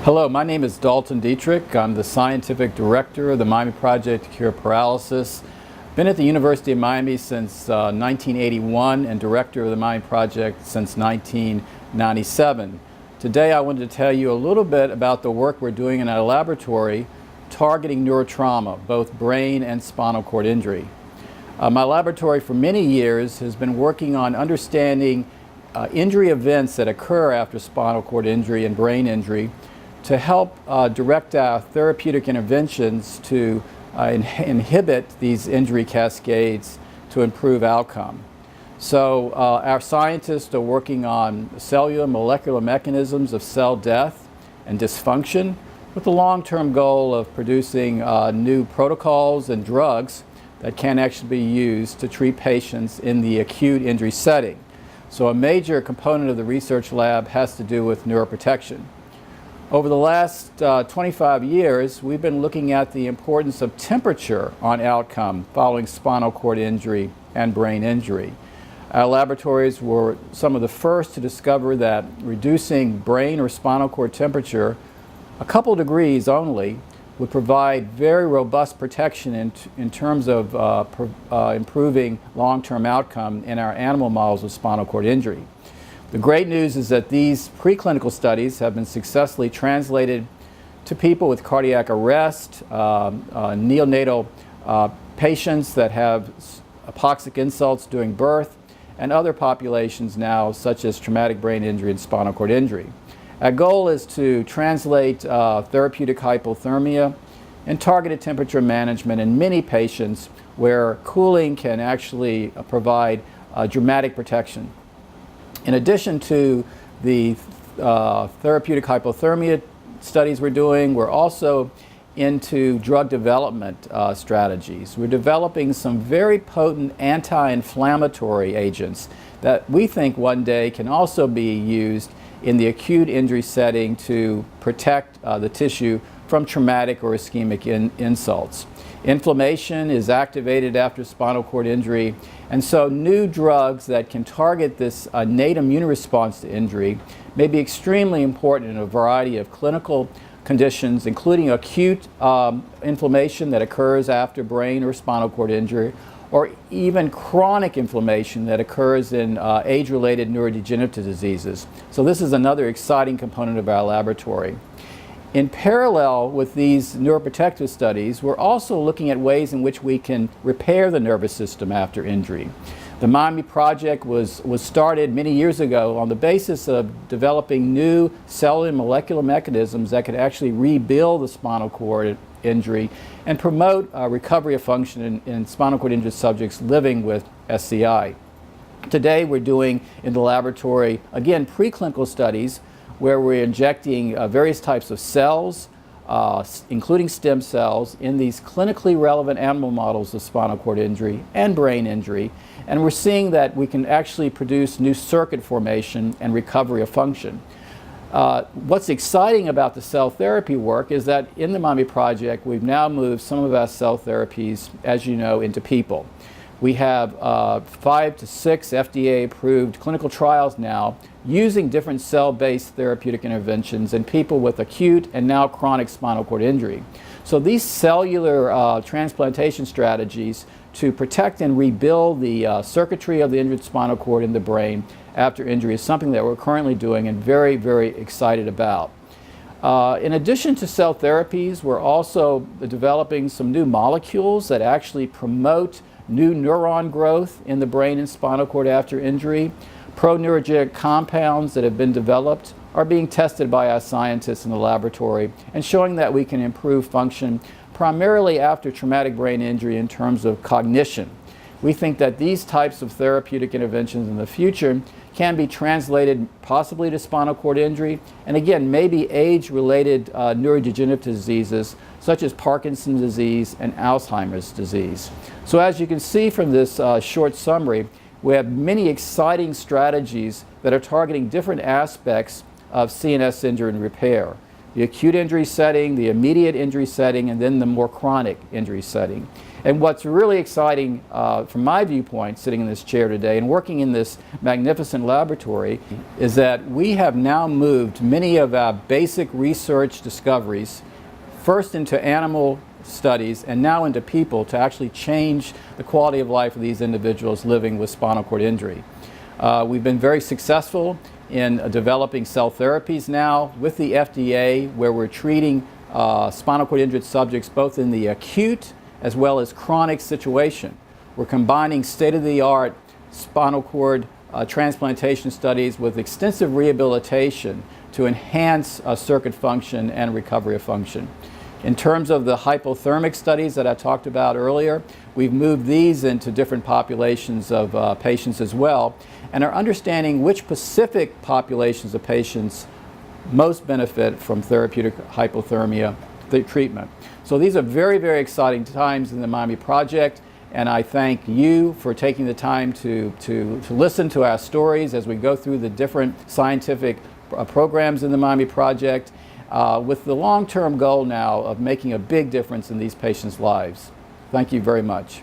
Hello, my name is Dalton Dietrich. I'm the scientific director of the Miami Project to Cure Paralysis. Been at the University of Miami since 1981 and director of the Miami Project since 1997. Today I wanted to tell you a little bit about the work we're doing in our laboratory targeting neurotrauma, both brain and spinal cord injury. My laboratory for many years has been working on understanding injury events that occur after spinal cord injury and brain injury to help direct our therapeutic interventions to inhibit these injury cascades to improve outcome. So our scientists are working on cellular molecular mechanisms of cell death and dysfunction with the long-term goal of producing new protocols and drugs that can actually be used to treat patients in the acute injury setting. So a major component of the research lab has to do with neuroprotection. Over the last 25 years, we've been looking at the importance of temperature on outcome following spinal cord injury and brain injury. Our laboratories were some of the first to discover that reducing brain or spinal cord temperature a couple degrees only would provide very robust protection in terms of improving long-term outcome in our animal models of spinal cord injury. The great news is that these preclinical studies have been successfully translated to people with cardiac arrest, neonatal patients that have hypoxic insults during birth, and other populations now such as traumatic brain injury and spinal cord injury. Our goal is to translate therapeutic hypothermia and targeted temperature management in many patients where cooling can actually provide dramatic protection. In addition to the therapeutic hypothermia studies we're doing, we're also into drug development strategies. We're developing some very potent anti-inflammatory agents that we think one day can also be used in the acute injury setting to protect the tissue from traumatic or ischemic insults. Inflammation is activated after spinal cord injury, and so new drugs that can target this innate immune response to injury may be extremely important in a variety of clinical conditions, including acute inflammation that occurs after brain or spinal cord injury, or even chronic inflammation that occurs in age-related neurodegenerative diseases. So this is another exciting component of our laboratory. In parallel with these neuroprotective studies, we're also looking at ways in which we can repair the nervous system after injury. The Miami Project was started many years ago on the basis of developing new cellular and molecular mechanisms that could actually rebuild the spinal cord injury and promote recovery of function in spinal cord injured subjects living with SCI. Today we're doing in the laboratory, again, preclinical studies where we're injecting various types of cells, including stem cells, in these clinically relevant animal models of spinal cord injury and brain injury. And we're seeing that we can actually produce new circuit formation and recovery of function. What's exciting about the cell therapy work is that in the Miami Project, we've now moved some of our cell therapies, as you know, into people. We have 5 to 6 FDA-approved clinical trials now using different cell-based therapeutic interventions in people with acute and now chronic spinal cord injury. So these cellular transplantation strategies to protect and rebuild the circuitry of the injured spinal cord in the brain after injury is something that we're currently doing and very, very excited about. In addition to cell therapies, we're also developing some new molecules that actually promote new neuron growth in the brain and spinal cord after injury. Pro-neurogenic compounds that have been developed are being tested by our scientists in the laboratory and showing that we can improve function primarily after traumatic brain injury in terms of cognition. We think that these types of therapeutic interventions in the future can be translated possibly to spinal cord injury and again maybe age-related neurodegenerative diseases such as Parkinson's disease and Alzheimer's disease. So as you can see from this short summary, we have many exciting strategies that are targeting different aspects of CNS injury and repair. The acute injury setting, the immediate injury setting, and then the more chronic injury setting. And what's really exciting from my viewpoint, sitting in this chair today and working in this magnificent laboratory, is that we have now moved many of our basic research discoveries first into animal studies and now into people to actually change the quality of life of these individuals living with spinal cord injury. We've been very successful in developing cell therapies now with the FDA, where we're treating spinal cord injured subjects both in the acute as well as chronic situation. We're combining state-of-the-art spinal cord transplantation studies with extensive rehabilitation to enhance circuit function and recovery of function. In terms of the hypothermic studies that I talked about earlier, we've moved these into different populations of patients as well, and are understanding which specific populations of patients most benefit from therapeutic hypothermia treatment. So these are very, very exciting times in the Miami Project, and I thank you for taking the time to listen to our stories as we go through the different scientific programs in the Miami Project, with the long-term goal now of making a big difference in these patients' lives. Thank you very much.